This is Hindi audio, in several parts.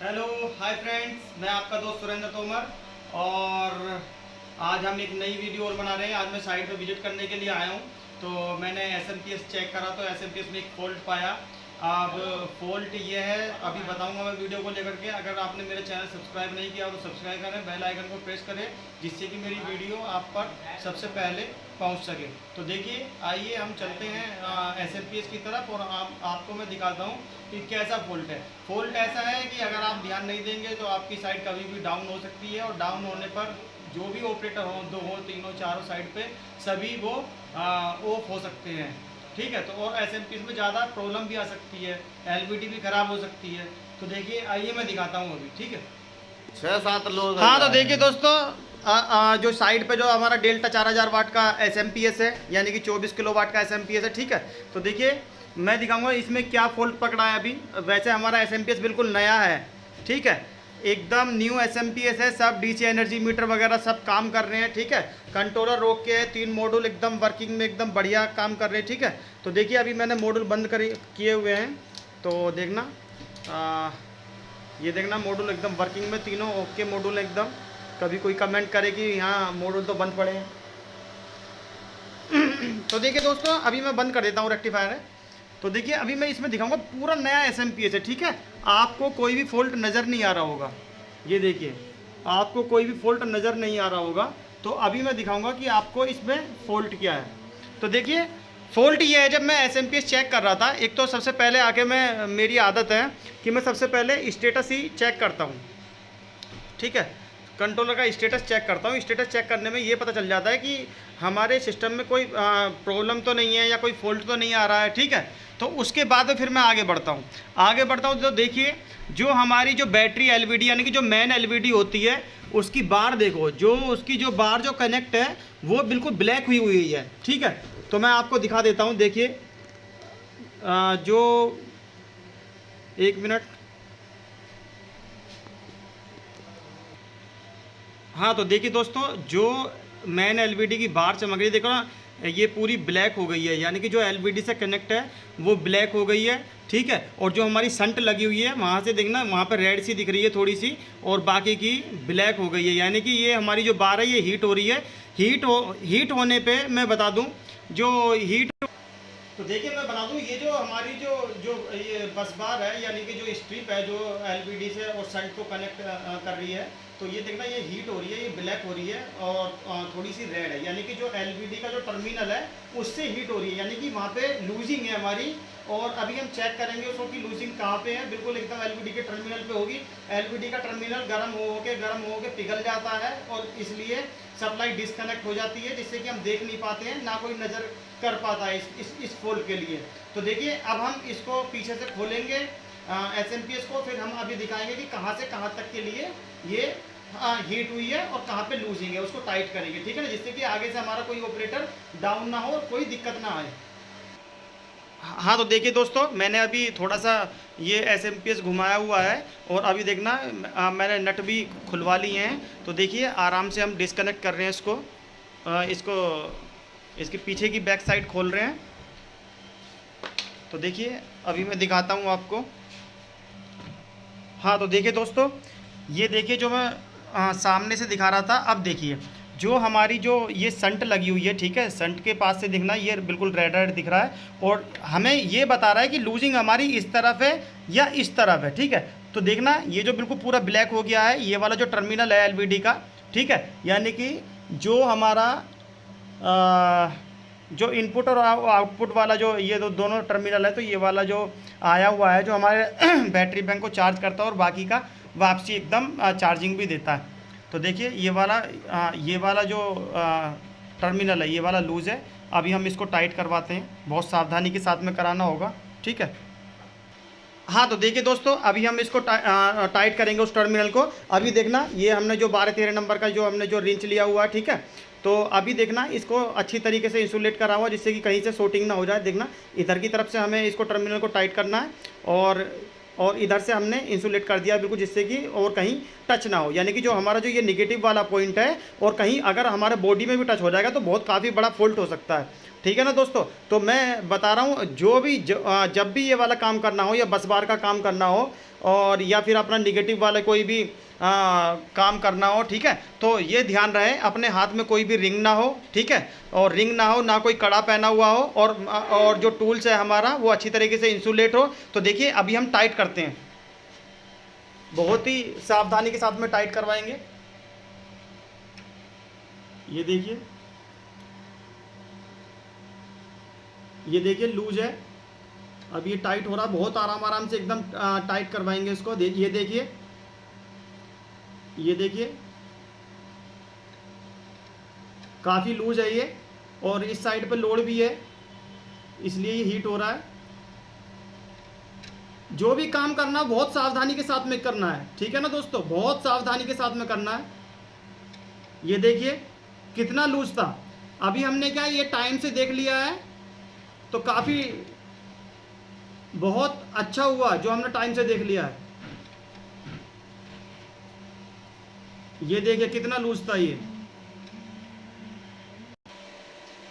हेलो हाय फ्रेंड्स, मैं आपका दोस्त सुरेंद्र तोमर। और आज हम एक नई वीडियो और बना रहे हैं। आज मैं साइट पे विजिट करने के लिए आया हूँ। तो मैंने एसएमपीएस चेक करा तो एसएमपीएस में एक फ़ॉल्ट पाया। अब फ़ॉल्ट ये है, अभी बताऊंगा मैं वीडियो को लेकर के। अगर आपने मेरे चैनल सब्सक्राइब नहीं किया तो सब्सक्राइब करें, बेल आइकन को प्रेस करें, जिससे कि मेरी वीडियो आप पर सबसे पहले पहुंच सके। तो देखिए, आइए हम चलते हैं एसएमपीएस की तरफ और आपको मैं दिखाता हूं कि कैसा फ़ॉल्ट है। फ़ॉल्ट ऐसा है कि अगर आप ध्यान नहीं देंगे तो आपकी साइट कभी भी डाउन हो सकती है, और डाउन होने पर जो भी ऑपरेटर हो, दो हो, तीनों, चारों साइड पे सभी वो ऑफ हो सकते हैं। ठीक है, तो और एसएमपीएस में ज़्यादा प्रॉब्लम भी आ सकती है, एलवीडी भी ख़राब हो सकती है। तो देखिए, आइए मैं दिखाता हूँ अभी। ठीक है, 6-7 लोग। हाँ तो देखिए दोस्तों, जो साइड पे जो हमारा डेल्टा 4000 वाट का एसएमपीएस है, यानी कि 24 किलो वाट का एसएमपीएस है। ठीक है, तो देखिए मैं दिखाऊंगा इसमें क्या फॉल्ट पकड़ा है अभी। वैसे हमारा एसएमपीएस बिल्कुल नया है। ठीक है, एकदम न्यू एसएमपीएस है। सब डीसी एनर्जी मीटर वगैरह सब काम कर रहे हैं। ठीक है, कंट्रोलर रोक के 3 मॉड्यूल एकदम वर्किंग में, एकदम बढ़िया काम कर रहे हैं। ठीक है, तो देखिए अभी मैंने मॉड्यूल बंद कर किए हुए हैं, तो देखना ये देखना मॉड्यूल एकदम वर्किंग में, तीनों ओके मॉड्यूल एकदम। कभी कोई कमेंट करे कि यहाँ मॉड्यूल तो बंद पड़े हैं तो देखिए दोस्तों, अभी मैं बंद कर देता हूँ रेक्टिफायर है। तो देखिए अभी मैं इसमें दिखाऊंगा पूरा नया एसएमपीएस है। ठीक है, आपको कोई भी फॉल्ट नज़र नहीं आ रहा होगा। ये देखिए, आपको कोई भी फॉल्ट नज़र नहीं आ रहा होगा। तो अभी मैं दिखाऊंगा कि आपको इसमें फॉल्ट क्या है। तो देखिए, फॉल्ट ये है, जब मैं एसएमपीएस चेक कर रहा था, एक तो सबसे पहले आके मेरी आदत है कि मैं सबसे पहले स्टेटस ही चेक करता हूँ। ठीक है, कंट्रोलर का स्टेटस चेक करता हूँ। स्टेटस चेक करने में ये पता चल जाता है कि हमारे सिस्टम में कोई प्रॉब्लम तो नहीं है या कोई फॉल्ट तो नहीं आ रहा है। ठीक है, तो उसके बाद फिर मैं आगे बढ़ता हूँ। तो देखिए, जो हमारी जो बैटरी एलवीडी, यानी कि जो मेन एलवीडी होती है, उसकी बार देखो, जो उसकी जो बार जो कनेक्ट है वो बिल्कुल ब्लैक हुई हुई है। ठीक है, तो मैं आपको दिखा देता हूँ। देखिए, जो एक मिनट, हाँ तो देखिए दोस्तों, जो मेन एलवीडी की बार चमक रही है, देखो ना, ये पूरी ब्लैक हो गई है, यानी कि जो एलवीडी से कनेक्ट है वो ब्लैक हो गई है। ठीक है, और जो हमारी संट लगी हुई है वहाँ से देखना, वहाँ पर रेड सी दिख रही है थोड़ी सी, और बाकी की ब्लैक हो गई है, यानी कि ये हमारी जो बार है ये हीट हो रही है। हीट होने पर मैं बता दूँ, जो हीट, तो देखिए मैं बता दूं, ये जो हमारी जो जो ये बस बार है, यानी कि जो स्ट्रिप है जो एलवीडी से और शंट को कनेक्ट कर रही है, तो ये देखना, ये हीट हो रही है, ये ब्लैक हो रही है, और थोड़ी सी रेड है, यानी कि जो एलवीडी का जो टर्मिनल है उससे हीट हो रही है, यानी कि वहाँ पे लूजिंग है हमारी। और अभी हम चेक करेंगे उसको कि लूजिंग कहाँ पे है। बिल्कुल एकदम एलवीडी के टर्मिनल पे होगी। एलवीडी का टर्मिनल गर्म हो के पिघल जाता है, और इसलिए सप्लाई डिस्कनेक्ट हो जाती है, जिससे कि हम देख नहीं पाते हैं, ना कोई नज़र कर पाता है इस फॉल्ट के लिए। तो देखिए, अब हम इसको पीछे से खोलेंगे एसएमपीएस को, फिर हम अभी दिखाएंगे कि कहाँ से कहाँ तक के लिए ये हीट हुई है और कहाँ पे लूजिंग है, उसको टाइट करेंगे। ठीक है ना, जिससे कि आगे से हमारा कोई ऑपरेटर डाउन ना हो और कोई दिक्कत ना आए। हाँ तो देखिए दोस्तों, मैंने अभी थोड़ा सा ये एसएमपीएस घुमाया हुआ है, और अभी देखना मैंने नट भी खुलवा लिए हैं। तो देखिए, आराम से हम डिस्कनेक्ट कर रहे हैं इसको, इसके पीछे की बैक साइड खोल रहे हैं। तो देखिए अभी मैं दिखाता हूँ आपको। हाँ तो देखिए दोस्तों, ये देखिए जो मैं सामने से दिखा रहा था, अब देखिए जो हमारी जो ये संट लगी हुई है। ठीक है, संट के पास से दिखना, ये बिल्कुल रेड रेड दिख रहा है, और हमें ये बता रहा है कि लूजिंग हमारी इस तरफ है या इस तरफ है। ठीक है, तो देखना, ये जो बिल्कुल पूरा ब्लैक हो गया है, ये वाला जो टर्मिनल है एलवीडी का। ठीक है, यानी कि जो हमारा जो इनपुट और आउटपुट वाला जो ये दोनों टर्मिनल है, तो ये वाला जो आया हुआ है जो हमारे बैटरी बैंक को चार्ज करता है, और बाकी का वापसी एकदम चार्जिंग भी देता है। तो देखिए, ये वाला जो टर्मिनल है, ये वाला लूज़ है। अभी हम इसको टाइट करवाते हैं, बहुत सावधानी के साथ में कराना होगा। ठीक है, हाँ तो देखिए दोस्तों, अभी हम इसको टाइट करेंगे उस टर्मिनल को। अभी देखना, ये हमने जो 12-13 नंबर का जो हमने जो रिंच लिया हुआ है। ठीक है, तो अभी देखना, इसको अच्छी तरीके से इंसुलेट करा हुआ, जिससे कि कहीं से शॉर्टिंग ना हो जाए। देखना, इधर की तरफ से हमें इसको टर्मिनल को टाइट करना है, और इधर से हमने इंसुलेट कर दिया बिल्कुल, जिससे कि और कहीं टच ना हो, यानी कि जो हमारा जो ये नेगेटिव वाला पॉइंट है, और कहीं अगर हमारे बॉडी में भी टच हो जाएगा तो बहुत काफ़ी बड़ा फॉल्ट हो सकता है। ठीक है ना दोस्तों। तो मैं बता रहा हूँ जो भी जब भी ये वाला काम करना हो या बस बार का काम करना हो और या फिर अपना निगेटिव वाला कोई भी काम करना हो, ठीक है, तो ये ध्यान रहे अपने हाथ में कोई भी रिंग ना हो, ठीक है, और रिंग ना हो, ना कोई कड़ा पहना हुआ हो, और जो टूल्स है हमारा वो अच्छी तरीके से इंसुलेट हो। तो देखिए अभी हम टाइट करते हैं, बहुत ही सावधानी के साथ में टाइट करवाएंगे। ये देखिए, ये देखिए लूज है, अब ये टाइट हो रहा है, बहुत आराम आराम से एकदम टाइट करवाएंगे इसको। ये देखिए, ये देखिए काफ़ी लूज है ये, और इस साइड पे लोड भी है इसलिए ये हीट हो रहा है। जो भी काम करना बहुत सावधानी के साथ में करना है, ठीक है ना दोस्तों, बहुत सावधानी के साथ में करना है। ये देखिए कितना लूज था, अभी हमने क्या ये टाइम से देख लिया है तो काफ़ी बहुत अच्छा हुआ जो हमने टाइम से देख लिया है। ये देखिए कितना लूज था ये।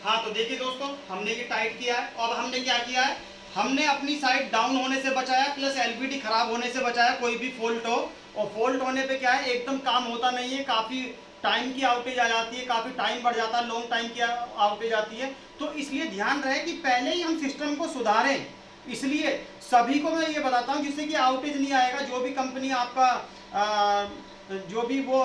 हाँ तो देखिए दोस्तों, हमने ये टाइट किया है। अब हमने क्या किया है, हमने अपनी साइड डाउन होने से बचाया, प्लस एलवीडी खराब होने से बचाया, कोई भी फॉल्ट हो। और फॉल्ट होने पे क्या है, एकदम काम होता नहीं है, काफ़ी टाइम की आउटेज आ जाती है, काफ़ी टाइम बढ़ जाता है, लॉन्ग टाइम की आउटेज आती है। तो इसलिए ध्यान रहे कि पहले ही हम सिस्टम को सुधारें। इसलिए सभी को मैं ये बताता हूँ जिससे कि आउटेज नहीं आएगा। जो भी कंपनी आपका जो भी वो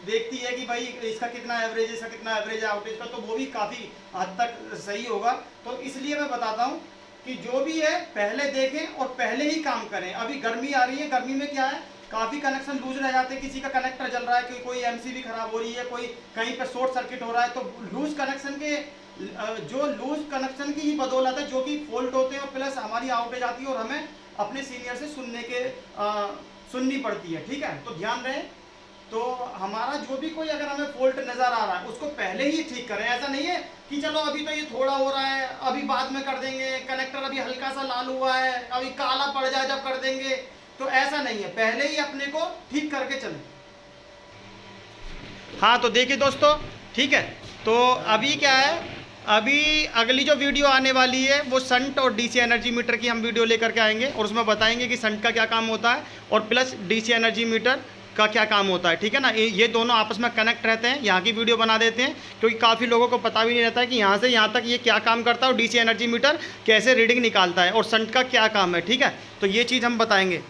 देखती है कि भाई इसका कितना एवरेज है, इसका कितना एवरेज है आउटेज का, तो वो भी काफ़ी हद तक सही होगा। तो इसलिए मैं बताता हूँ कि जो भी है पहले देखें और पहले ही काम करें। अभी गर्मी आ रही है, गर्मी में क्या है, काफ़ी कनेक्शन लूज रह जाते हैं, किसी का कनेक्टर जल रहा है, कोई एमसीबी खराब हो रही है, कोई कहीं पर शॉर्ट सर्किट हो रहा है। तो लूज कनेक्शन के जो लूज कनेक्शन की ही बदौलत है जो कि फॉल्ट होते हैं, और प्लस हमारी आउटेज आती है और हमें अपने सीनियर से सुननी पड़ती है, ठीक है। तो ध्यान रहे, तो हमारा जो भी कोई अगर हमें फॉल्ट नज़र आ रहा है उसको पहले ही ठीक करें। ऐसा नहीं है कि चलो अभी तो ये थोड़ा हो रहा है, अभी बाद में कर देंगे, कनेक्टर अभी हल्का सा लाल हुआ है, अभी काला पड़ जाए जब कर देंगे, तो ऐसा नहीं है, पहले ही अपने को ठीक करके चलें। हाँ तो देखिए दोस्तों, ठीक है, तो अभी क्या है, अभी अगली जो वीडियो आने वाली है वो संट और डीसी एनर्जी मीटर की हम वीडियो लेकर के आएंगे, और उसमें बताएंगे कि संट का क्या काम होता है और प्लस डीसी एनर्जी मीटर का क्या काम होता है, ठीक है ना। ये दोनों आपस में कनेक्ट रहते हैं, यहाँ की वीडियो बना देते हैं, क्योंकि काफ़ी लोगों को पता भी नहीं रहता है कि यहाँ से यहाँ तक ये क्या काम करता है और डीसी एनर्जी मीटर कैसे रीडिंग निकालता है और संट का क्या काम है, ठीक है। तो ये चीज़ हम बताएंगे।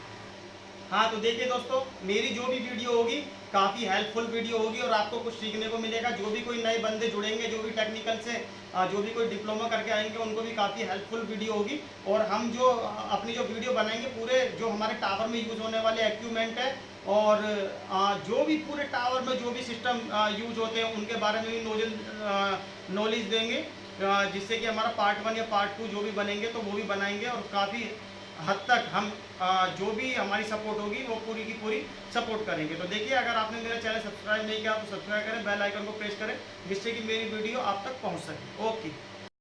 हाँ तो देखिए दोस्तों, मेरी जो भी वीडियो होगी काफ़ी हेल्पफुल वीडियो होगी और आपको कुछ सीखने को मिलेगा। जो भी कोई नए बंदे जुड़ेंगे, जो भी टेक्निकल से जो भी कोई डिप्लोमा करके आएंगे, उनको भी काफ़ी हेल्पफुल वीडियो होगी। और हम जो अपनी जो वीडियो बनाएंगे, पूरे जो हमारे टावर में यूज़ होने वाले इक्विपमेंट है और जो भी पूरे टावर में जो भी सिस्टम यूज होते हैं उनके बारे में भी नॉलेज देंगे, जिससे कि हमारा पार्ट 1 या पार्ट 2 जो भी बनेंगे तो वो भी बनाएंगे। और काफ़ी हद तक हम जो भी हमारी सपोर्ट होगी वो पूरी की पूरी सपोर्ट करेंगे। तो देखिए, अगर आपने मेरा चैनल सब्सक्राइब नहीं किया तो सब्सक्राइब करें, बेल आइकन को प्रेस करें, जिससे कि मेरी वीडियो आप तक पहुंच सके। ओके।